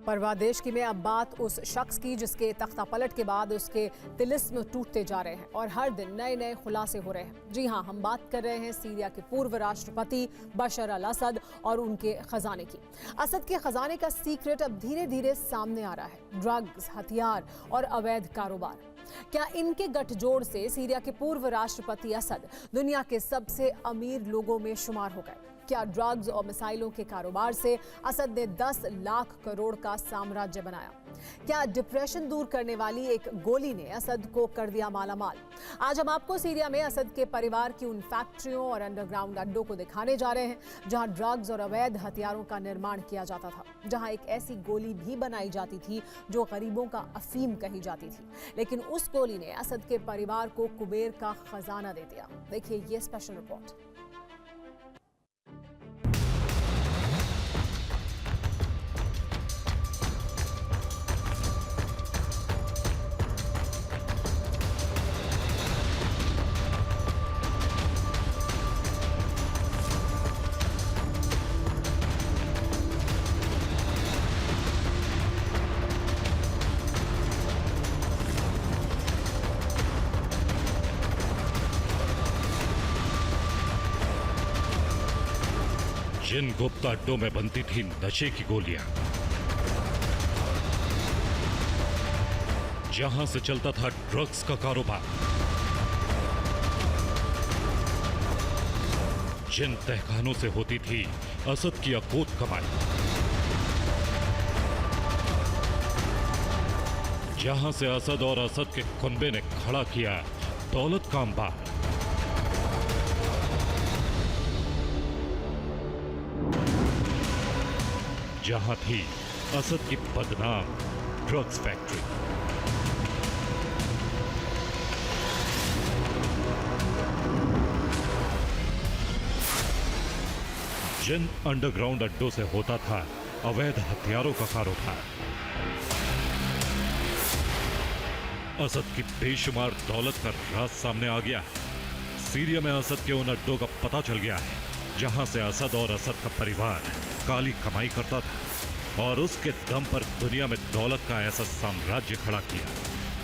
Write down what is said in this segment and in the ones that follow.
परवाह देश की में अब बात उस शख्स की जिसके तख्ता पलट के बाद उसके तिलिस्म टूटते जा रहे हैं और हर दिन नए नए खुलासे हो रहे हैं। जी हां, हम बात कर रहे हैं सीरिया के पूर्व राष्ट्रपति बशर अल असद और उनके खजाने की। असद के खजाने का सीक्रेट अब धीरे धीरे सामने आ रहा है। ड्रग्स, हथियार और अवैध कारोबार। क्या इनके गठजोड़ से सीरिया के पूर्व राष्ट्रपति असद दुनिया के सबसे अमीर लोगों में शुमार हो गए? क्या ड्रग्स और मिसाइलों के कारोबार से असद ने 10 लाख करोड़ का साम्राज्य बनाया? क्या डिप्रेशन दूर करने वाली एक गोली ने असद को कर दिया मालामाल? आज हम आपको सीरिया में असद के परिवार की उन फैक्ट्रियों और अंडरग्राउंड अड्डों को दिखाने जा रहे हैं जहां ड्रग्स और अवैध हथियारों का निर्माण किया जाता था, जहां एक ऐसी गोली भी बनाई जाती थी जो गरीबों का अफीम कही जाती थी, लेकिन उस गोली ने असद के परिवार को कुबेर का खजाना दे दिया। देखिए ये स्पेशल रिपोर्ट। जिन गुप्त अड्डों में बनती थी नशे की गोलियां, जहां से चलता था ड्रग्स का कारोबार, जिन तहखानों से होती थी असद की अकूत कमाई, जहां से असद और असद के कुनबे ने खड़ा किया दौलत का अंबार, जहां थी असद की बदनाम ड्रग्स फैक्ट्री। जिन अंडरग्राउंड अड्डों से होता था अवैध हथियारों का कारोबार, असद की बेशुमार दौलत का राज सामने आ गया है। सीरिया में असद के उन अड्डों का पता चल गया है जहां से असद और असद का परिवार काली कमाई करता था और उसके दम पर दुनिया में दौलत का ऐसा साम्राज्य खड़ा किया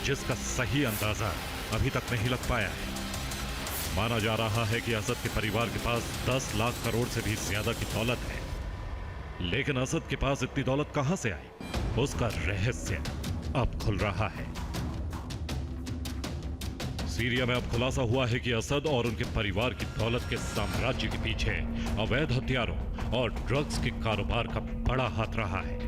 जिसका सही अंदाजा अभी तक नहीं लग पाया है। माना जा रहा है कि असद के परिवार के पास 10 लाख करोड़ से भी ज्यादा की दौलत है, लेकिन असद के पास इतनी दौलत कहां से आई, उसका रहस्य अब खुल रहा है। सीरिया में अब खुलासा हुआ है कि असद और उनके परिवार की दौलत के साम्राज्य के पीछे अवैध हथियारों और ड्रग्स के कारोबार का बड़ा हाथ रहा है।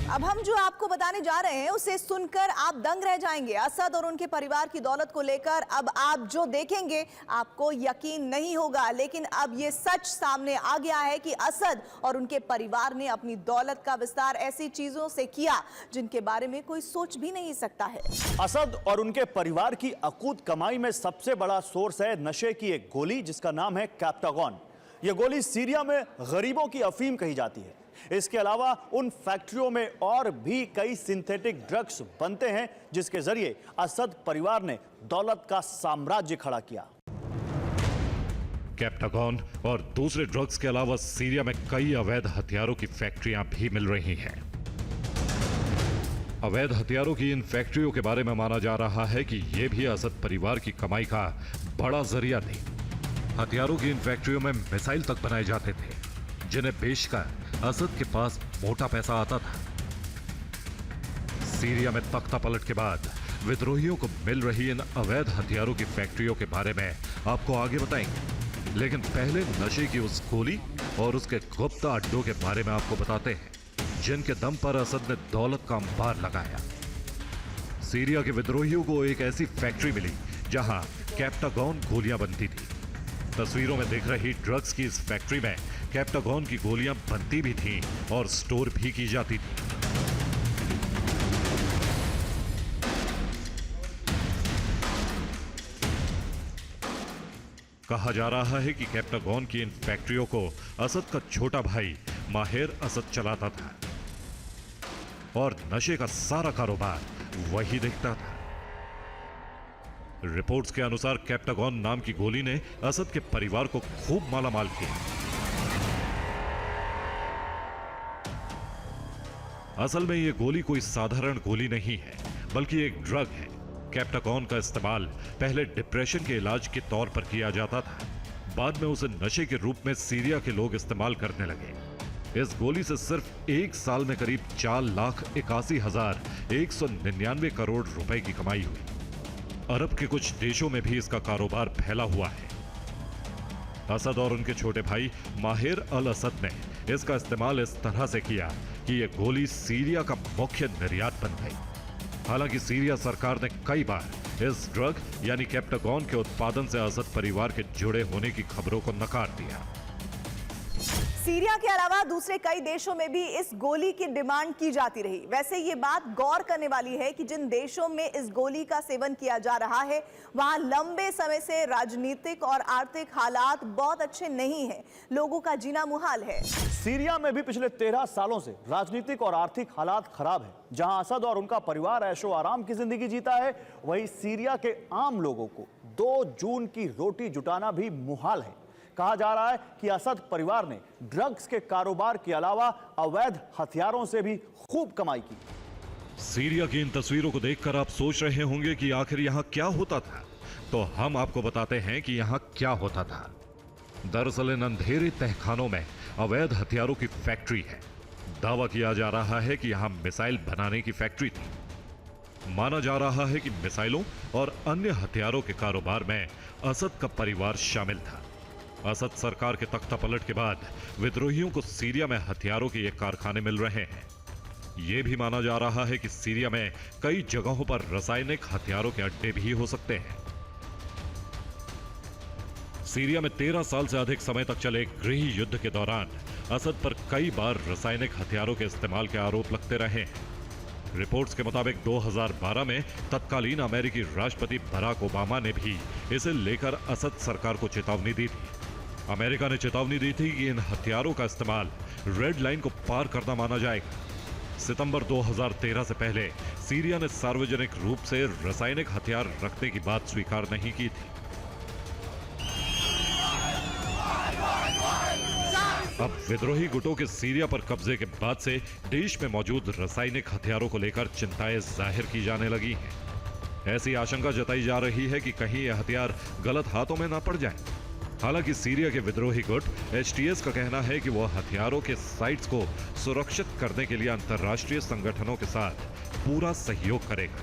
अब हम जो आपको बताने जा रहे हैं उसे सुनकर आप दंग रह जाएंगे। असद और उनके परिवार की दौलत को लेकर अब आप जो देखेंगे आपको यकीन नहीं होगा, लेकिन अब ये सच सामने आ गया है कि असद और उनके परिवार ने अपनी दौलत का विस्तार ऐसी चीजों से किया जिनके बारे में कोई सोच भी नहीं सकता है। असद और उनके परिवार की अकूत कमाई में सबसे बड़ा सोर्स है नशे की एक गोली जिसका नाम है कैप्टागॉन। यह गोली सीरिया में गरीबों की अफीम कही जाती है। इसके अलावा उन फैक्ट्रियों में और भी कई सिंथेटिक ड्रग्स बनते हैं जिसके जरिए असद परिवार ने दौलत का साम्राज्य खड़ा किया। कैप्टागॉन और दूसरे ड्रग्स के अलावा सीरिया में कई अवैध हथियारों की फैक्ट्रियां भी मिल रही हैं। अवैध हथियारों की इन फैक्ट्रियों के बारे में माना जा रहा है कि यह भी असद परिवार की कमाई का बड़ा जरिया थी। हथियारों की इन फैक्ट्रियों में मिसाइल तक बनाए जाते थे जिन्हें बेचकर असद के पास मोटा पैसा आता था। सीरिया में तख्ता पलट के बाद विद्रोहियों को मिल रही इन अवैध हथियारों की फैक्ट्रियों के बारे में आपको आगे बताएंगे, लेकिन पहले नशे की उस गोली और उसके गुप्त अड्डों के बारे में आपको बताते हैं जिनके दम पर असद ने दौलत का अंबार लगाया। सीरिया के विद्रोहियों को एक ऐसी फैक्ट्री मिली जहां कैप्टागॉन गोलियां बनती थी। तस्वीरों में दिख रही ड्रग्स की इस फैक्ट्री में कैप्टागॉन की गोलियां बनती भी थीं और स्टोर भी की जाती थी। कहा जा रहा है कि कैप्टागॉन की इन फैक्ट्रियों को असद का छोटा भाई माहिर असद चलाता था और नशे का सारा कारोबार वही देखता था। रिपोर्ट्स के अनुसार कैप्टागॉन नाम की गोली ने असद के परिवार को खूब मालामाल किया। असल में यह गोली कोई साधारण गोली नहीं है, बल्कि एक ड्रग है। कैप्टागॉन का इस्तेमाल पहले डिप्रेशन के इलाज के तौर पर किया जाता था, बाद में उसे नशे के रूप में सीरिया के लोग इस्तेमाल करने लगे। इस गोली से सिर्फ एक साल में करीब 4,81,199 करोड़ रुपए की कमाई हुई। अरब के कुछ देशों में भी इसका कारोबार फैला हुआ है। असद और उनके छोटे भाई माहिर अल असद ने इसका इस्तेमाल इस तरह से किया कि यह गोली सीरिया का मुख्य निर्यात बन गई। हालांकि सीरिया सरकार ने कई बार इस ड्रग यानी कैप्टागॉन के उत्पादन से असद परिवार के जुड़े होने की खबरों को नकार दिया। सीरिया के अलावा दूसरे कई देशों में भी इस गोली की डिमांड की जाती रही। वैसे ये बात गौर करने वाली है कि जिन देशों में इस गोली का सेवन किया जा रहा है, वहां लंबे समय से राजनीतिक और आर्थिक हालात बहुत अच्छे नहीं हैं। लोगों का जीना मुहाल है। सीरिया में भी पिछले 13 सालों से राजनीतिक और आर्थिक हालात खराब है। जहां असद और उनका परिवार ऐशो आराम की जिंदगी जीता है, वहीं सीरिया के आम लोगों को 2 जून की रोटी जुटाना भी मुहाल है। कहा जा रहा है कि असद परिवार ने ड्रग्स के कारोबार के अलावा अवैध हथियारों से भी खूब कमाई की। सीरिया की इन तस्वीरों को देखकर आप सोच रहे होंगे कि आखिर यहां क्या होता था, तो हम आपको बताते हैं कि यहां क्या होता था। दरअसल इन अंधेरे तहखानों में अवैध हथियारों की फैक्ट्री है। दावा किया जा रहा है कि यहां मिसाइल बनाने की फैक्ट्री थी। माना जा रहा है कि मिसाइलों और अन्य हथियारों के कारोबार में असद का परिवार शामिल था। असद सरकार के तख्तापलट के बाद विद्रोहियों को सीरिया में हथियारों के ये कारखाने मिल रहे हैं। यह भी माना जा रहा है कि सीरिया में कई जगहों पर रासायनिक हथियारों के अड्डे भी हो सकते हैं। सीरिया में 13 साल से अधिक समय तक चले गृह युद्ध के दौरान असद पर कई बार रासायनिक हथियारों के इस्तेमाल के आरोप लगते रहे हैं। रिपोर्ट्स के मुताबिक 2012 में तत्कालीन अमेरिकी राष्ट्रपति बराक ओबामा ने भी इसे लेकर असद सरकार को चेतावनी दी थी। अमेरिका ने चेतावनी दी थी कि इन हथियारों का इस्तेमाल रेड लाइन को पार करना माना जाएगा। सितंबर 2013 से पहले सीरिया ने सार्वजनिक रूप से रासायनिक हथियार रखने की बात स्वीकार नहीं की थी। अब विद्रोही गुटों के सीरिया पर कब्जे के बाद से देश में मौजूद रासायनिक हथियारों को लेकर चिंताएं जाहिर की जाने लगी हैं। ऐसी आशंका जताई जा रही है कि कहीं यह हथियार गलत हाथों में न पड़ जाए। हालांकि सीरिया के विद्रोही गुट HTS का कहना है कि वह हथियारों के साइट्स को सुरक्षित करने के लिए अंतर्राष्ट्रीय संगठनों के साथ पूरा सहयोग करेगा।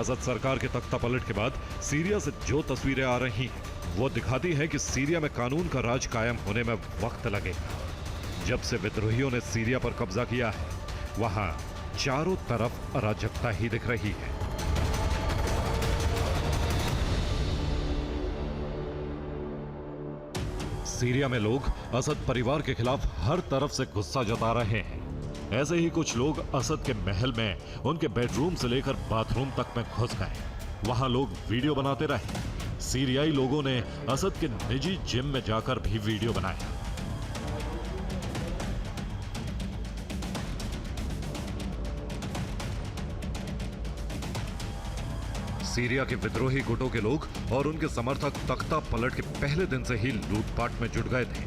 असद सरकार के तख्तापलट के बाद सीरिया से जो तस्वीरें आ रही हैं, वो दिखाती है कि सीरिया में कानून का राज कायम होने में वक्त लगेगा। जब से विद्रोहियों ने सीरिया पर कब्जा किया है, वहां चारों तरफ अराजकता ही दिख रही है। सीरिया में लोग असद परिवार के खिलाफ हर तरफ से गुस्सा जता रहे हैं। ऐसे ही कुछ लोग असद के महल में उनके बेडरूम से लेकर बाथरूम तक में घुस गए। वहां लोग वीडियो बनाते रहे। सीरियाई लोगों ने असद के निजी जिम में जाकर भी वीडियो बनाया। सीरिया के विद्रोही गुटों के लोग और उनके समर्थक तख्ता पलट के पहले दिन से ही लूटपाट में जुट गए थे।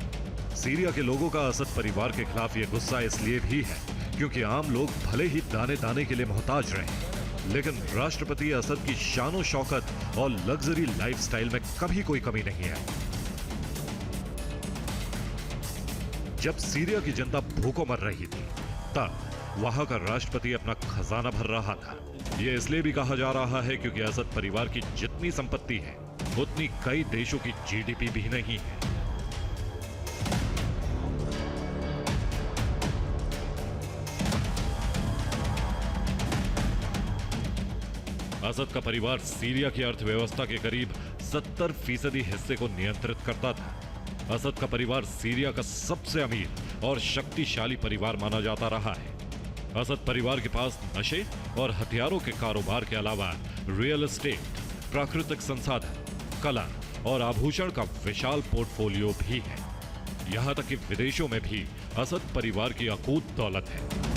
सीरिया के लोगों का असद परिवार के खिलाफ यह गुस्सा इसलिए भी है क्योंकि आम लोग भले ही दाने दाने के लिए मोहताज रहे, लेकिन राष्ट्रपति असद की शानो शौकत और लग्जरी लाइफस्टाइल में कभी कोई कमी नहीं है। जब सीरिया की जनता भूखों मर रही थी, तब वहां का राष्ट्रपति अपना खजाना भर रहा था। यह इसलिए भी कहा जा रहा है क्योंकि असद परिवार की जितनी संपत्ति है, उतनी कई देशों की GDP भी नहीं है। असद का परिवार सीरिया की अर्थव्यवस्था के करीब 70% हिस्से को नियंत्रित करता था। असद का परिवार सीरिया का सबसे अमीर और शक्तिशाली परिवार माना जाता रहा है। असद परिवार के पास नशे और हथियारों के कारोबार के अलावा रियल एस्टेट, प्राकृतिक संसाधन, कला और आभूषण का विशाल पोर्टफोलियो भी है। यहां तक कि विदेशों में भी असद परिवार की अकूत दौलत है।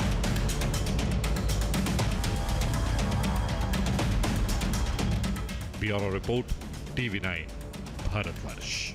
Bureau report, TV9 Bharatvarsh.